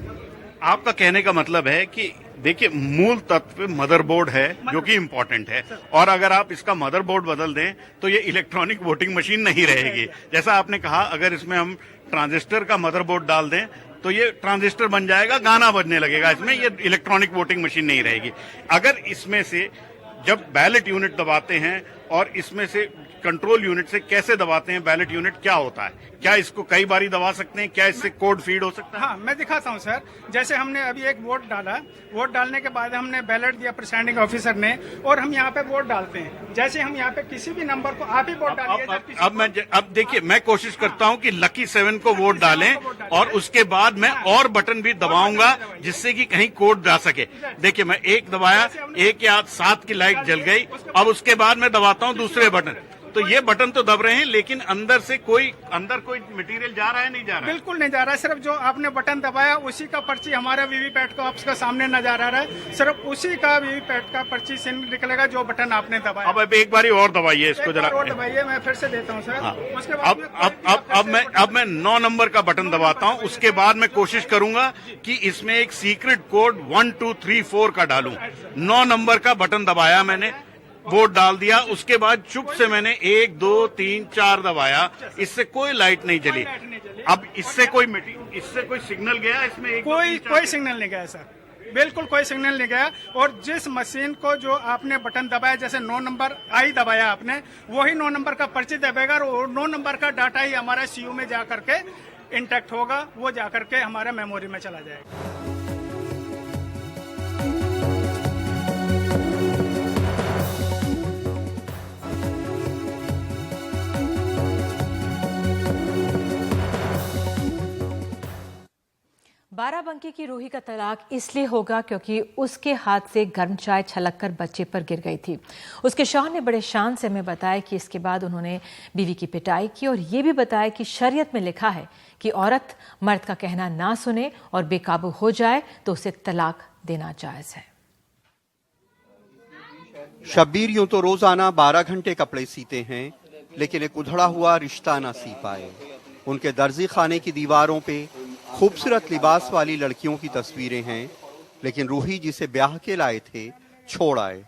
आपका कहने का मतलब है कि देखिए मूल तत्व मदरबोर्ड है जो कि इम्पोर्टेंट है, और अगर आप इसका मदरबोर्ड बदल दें तो ये इलेक्ट्रॉनिक वोटिंग मशीन नहीं रहेगी। जैसा आपने कहा, अगर इसमें हम ट्रांजिस्टर का मदरबोर्ड डाल दें तो ये ट्रांजिस्टर बन जाएगा, गाना बजने लगेगा, इसमें ये इलेक्ट्रॉनिक वोटिंग मशीन नहीं रहेगी। अगर इसमें से जब बैलेट यूनिट दबाते हैं और इसमें से कंट्रोल यूनिट से कैसे दबाते हैं बैलेट यूनिट, क्या होता है? क्या इसको कई बारी दबा सकते हैं? क्या इससे कोड फीड हो सकता है? हाँ, मैं दिखाता हूँ सर। जैसे हमने अभी एक वोट डाला, वोट डालने के बाद हमने बैलेट दिया प्रिसाइडिंग ऑफिसर ने, और हम यहाँ पे वोट डालते हैं। जैसे हम यहाँ पे किसी भी नंबर को आप ही वोट डालिए। अब देखिए, मैं कोशिश करता हूँ कि लकी 7 को वोट डालें और उसके बाद मैं और बटन भी दबाऊंगा जिससे कि कहीं कोड जा सके। देखिए, मैं एक दबाया, 1 या 7 की लाइट जल गई। अब उसके बाद मैं दबाता हूँ दूसरे बटन, तो ये बटन तो दब रहे हैं, लेकिन अंदर कोई मटेरियल जा रहा है? नहीं जा रहा है। बिल्कुल नहीं जा रहा है। सिर्फ जो आपने बटन दबाया उसी का पर्ची हमारा वीवीपैट को आपके सामने नजर आ रहा है। सिर्फ उसी का वीवीपैट का पर्ची से निकलेगा जो बटन आपने दबाया। अब एक बारी और दबाइए इसको जरा। और दबाइए, मैं फिर से देता हूँ सर। हाँ। उसके बाद अब मैं 9 नंबर का बटन दबाता हूँ। उसके बाद मैं कोशिश करूंगा कि इसमें एक सीक्रेट कोड 1 2 3 4 का डालूं। 9 नंबर का बटन दबाया मैंने, वोट डाल दिया। उसके बाद चुप से मैंने 1 2 3 4 दबाया, इससे कोई लाइट नहीं जली। अब इससे कोई सिग्नल गया इसमें? कोई सिग्नल नहीं गया सर, बिल्कुल कोई सिग्नल नहीं गया। और जिस मशीन को जो आपने बटन दबाया, जैसे 9 नंबर आई दबाया आपने, वही 9 नंबर का पर्ची दबेगा और 9 नंबर का डाटा ही हमारा CU में जा करके इंटैक्ट होगा, वो जा करके हमारे मेमोरी में चला जाएगा। बाराबंकी की रूही का तलाक इसलिए होगा क्योंकि उसके हाथ से गर्म चाय छलककर बच्चे पर गिर गई थी। उसके शौहर ने बड़े शान से हमें बताया कि इसके बाद उन्होंने बीवी की पिटाई की और ये भी बताया कि शरीयत में लिखा है कि औरत मर्द का कहना ना सुने और बेकाबू हो जाए तो उसे तलाक देना जायज है। शब्बीर यूं तो रोजाना 12 घंटे कपड़े सीते हैं, लेकिन एक उधड़ा हुआ रिश्ता ना सी पाए। उनके दर्जी खाने की दीवारों पे खूबसूरत लिबास वाली लड़कियों की तस्वीरें हैं, लेकिन रूही जिसे ब्याह के लाए थे छोड़ आए।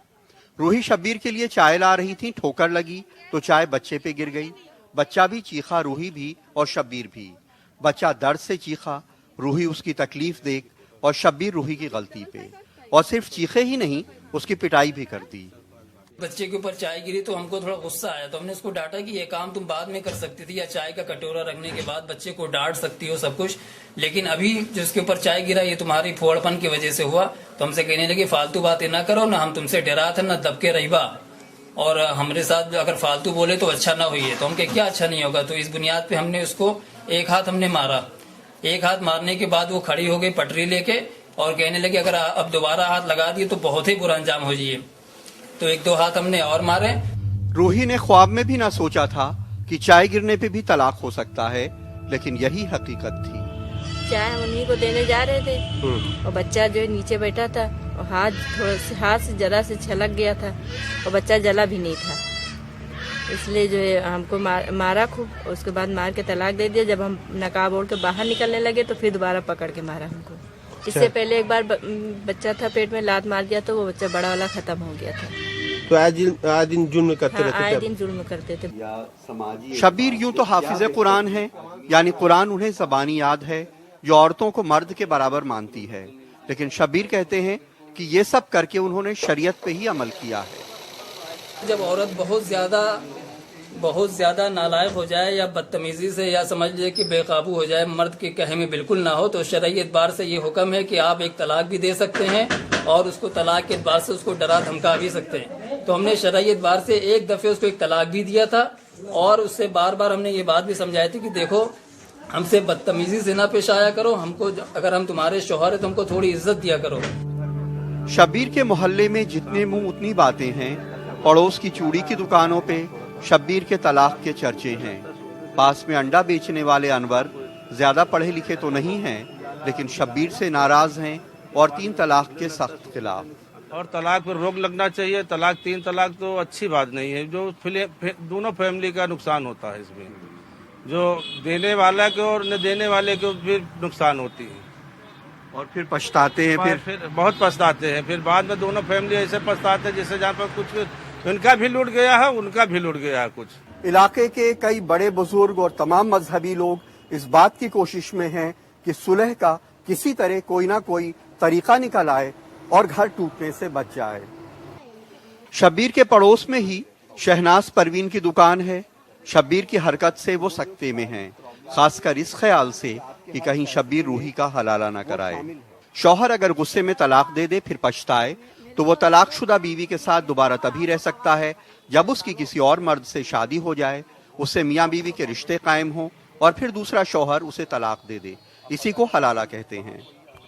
रूही शब्बीर के लिए चाय ला रही थी, ठोकर लगी तो चाय बच्चे पे गिर गई। बच्चा भी चीखा, रूही भी और शब्बीर भी। बच्चा दर्द से चीखा, रूही उसकी तकलीफ देख, और शब्बीर रूही की गलती पे। और सिर्फ चीखे ही नहीं, उसकी पिटाई भी कर दी। बच्चे के ऊपर चाय गिरी तो हमको थोड़ा गुस्सा आया, तो हमने उसको डांटा कि ये काम तुम बाद में कर सकती थी, या चाय का कटोरा रखने के बाद बच्चे को डांट सकती हो सब कुछ, लेकिन अभी जिसके ऊपर चाय गिरा ये तुम्हारी फोड़पन की वजह से हुआ। तो हमसे कहने लगे फालतू बातें ना करो ना, हम तुमसे डरा था ना दबके रहीबा, और हमारे साथ अगर फालतू बोले तो अच्छा ना हुई है। तो हम कहे क्या अच्छा नहीं होगा। तो इस बुनियाद पे हमने उसको एक हाथ हमने मारा। एक हाथ मारने के बाद वो खड़ी हो गई पटरी लेके और कहने लगी अगर अब दोबारा हाथ लगा दिए तो बहुत ही बुरा अंजाम हो जाइए। तो 1-2 हाथ हमने और मारे। रूही ने ख्वाब में भी ना सोचा था कि चाय गिरने पे भी तलाक हो सकता है, लेकिन यही हकीकत थी। चाय हम उन्हीं को देने जा रहे थे और बच्चा जो है नीचे बैठा था और हाथ से जरा से छलक गया था और बच्चा जला भी नहीं था, इसलिए जो है हमको मारा खूब। उसके बाद मार के तलाक दे दिया। जब हम नकाब ओढ़ के बाहर निकलने लगे तो फिर दोबारा पकड़ के मारा हमको। इससे पहले एक बार बच्चा था पेट में लात मार दिया तो वो बच्चा बड़ा वाला खत्म हो गया था। तो आए दिन जुल्म करते रहते थे। आए दिन जुल्म करते थे। शब्बीर यूं तो हाफिज कुरान है, यानी कुरान उन्हें ज़बानी याद है, जो औरतों को मर्द के बराबर मानती है। लेकिन शब्बीर कहते हैं कि ये सब करके उन्होंने शरीयत पे ही अमल किया है। जब औरत बहुत ज्यादा नालायक हो जाए या बदतमीजी से या समझ लीजिए कि बेकाबू हो जाए, मर्द के कहे में बिल्कुल ना हो, तो शरई एतबार से ये हुक्म है कि आप एक तलाक भी दे सकते हैं और उसको तलाक के एतबार से उसको डरा धमका भी सकते हैं। तो हमने शरई एतबार से एक दफे उसको एक तलाक भी दिया था और उससे बार बार हमने ये बात भी समझाई थी कि देखो हमसे बदतमीजी से ना पेश आया करो, हमको अगर हम तुम्हारे शौहर है तो हमको थोड़ी इज्जत दिया करो। शब्बीर के मोहल्ले में जितने मुंह उतनी बातें हैं। पड़ोस की चूड़ी की दुकानों पे शब्बीर के तलाक के चर्चे हैं। पास में अंडा बेचने वाले अनवर ज्यादा पढ़े लिखे तो नहीं हैं, लेकिन शब्बीर से नाराज हैं और 3 तलाक के सख्त खिलाफ। और तलाक पर रोक लगना चाहिए। 3 तलाक तो अच्छी बात नहीं है, जो दोनों फैमिली का नुकसान होता है। इसमें जो देने वाला को और न देने वाले को फिर नुकसान होती है और फिर पछताते हैं। फिर बहुत पछताते हैं। फिर बाद में दोनों फैमिली ऐसे पछताते हैं जिससे जहाँ पर कुछ उनका भी लूट गया है, उनका भी लूट गया है। कुछ इलाके के कई बड़े बुजुर्ग और तमाम मजहबी लोग इस बात की कोशिश में हैं कि सुलह का किसी तरह कोई ना कोई तरीका निकल आए और घर टूटने से बच जाए। शब्बीर के पड़ोस में ही शहनाज परवीन की दुकान है। शब्बीर की हरकत से वो सकते में हैं, खासकर इस ख्याल से कि कहीं शब्बीर रूही का हलाला न कराए। शौहर अगर गुस्से में तलाक दे दे फिर पछताए तो वो तलाकशुदा बीवी के साथ दोबारा तभी रह सकता है जब उसकी किसी और मर्द से शादी हो जाए, उससे मियाँ बीवी के रिश्ते कायम हों और फिर दूसरा शौहर उसे तलाक दे दे। इसी को हलाला कहते हैं।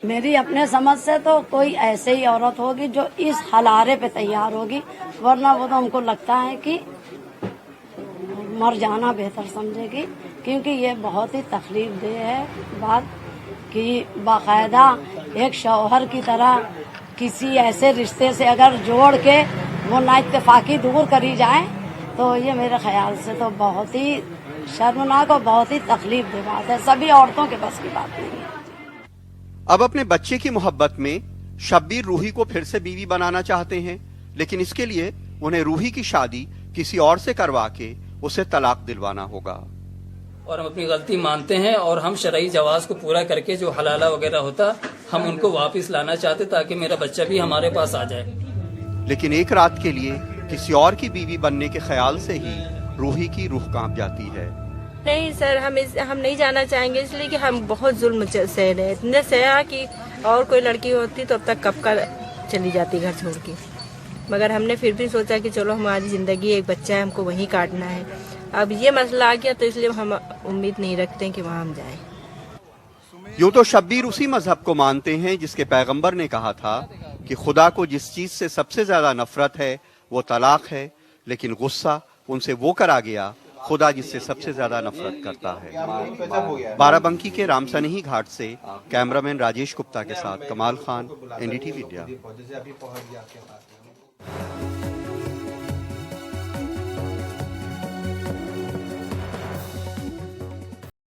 मेरी अपने समझ से तो कोई ऐसे ही औरत होगी जो इस हलारे पे तैयार होगी, वरना वो तो हमको लगता है कि मर जाना बेहतर समझेगी, क्योंकि ये बहुत ही तकलीफ दे है बात कि बाकायदा एक शौहर की तरह किसी ऐसे रिश्ते से अगर जोड़ के वो नाइत्तेफाकी दूर करी जाए तो ये मेरे ख्याल से तो बहुत ही शर्मनाक और बहुत ही तकलीफ दे बात है। सभी औरतों के बस की बात नहीं है। अब अपने बच्चे की मोहब्बत में शब्बीर रूही को फिर से बीवी बनाना चाहते हैं, लेकिन इसके लिए उन्हें रूही की शादी किसी और से करवा के उसे तलाक दिलवाना होगा। और हम अपनी गलती मानते हैं और हम शरई जवाज को पूरा करके जो हलाला वगैरह होता हम उनको वापस लाना चाहते ताकि मेरा बच्चा भी हमारे पास आ जाए। लेकिन एक रात के लिए किसी और की बीवी बनने के ख्याल से ही रूही की रूह कांप जाती है। नहीं सर, हम नहीं जाना चाहेंगे, इसलिए कि हम बहुत जुल्म सह रहे, इतने सहा कि और कोई लड़की होती तो अब तक कब का चली जाती घर छोड़ के। मगर हमने फिर भी सोचा कि चलो हमारी जिंदगी एक बच्चा है, हमको वहीं काटना है। अब ये मसला आ गया तो इसलिए हम उम्मीद नहीं रखते कि वहाँ हम जाएं। यूं तो शब्बीर उसी मजहब को मानते हैं जिसके पैगंबर ने कहा था कि खुदा को जिस चीज से सबसे ज्यादा नफरत है वो तलाक है, लेकिन गुस्सा उनसे वो करा गया खुदा जिससे सबसे ज्यादा नफरत करता है। बाराबंकी के रामसनेही घाट से कैमरामैन राजेश गुप्ता के साथ कमाल खान, NDTV इंडिया।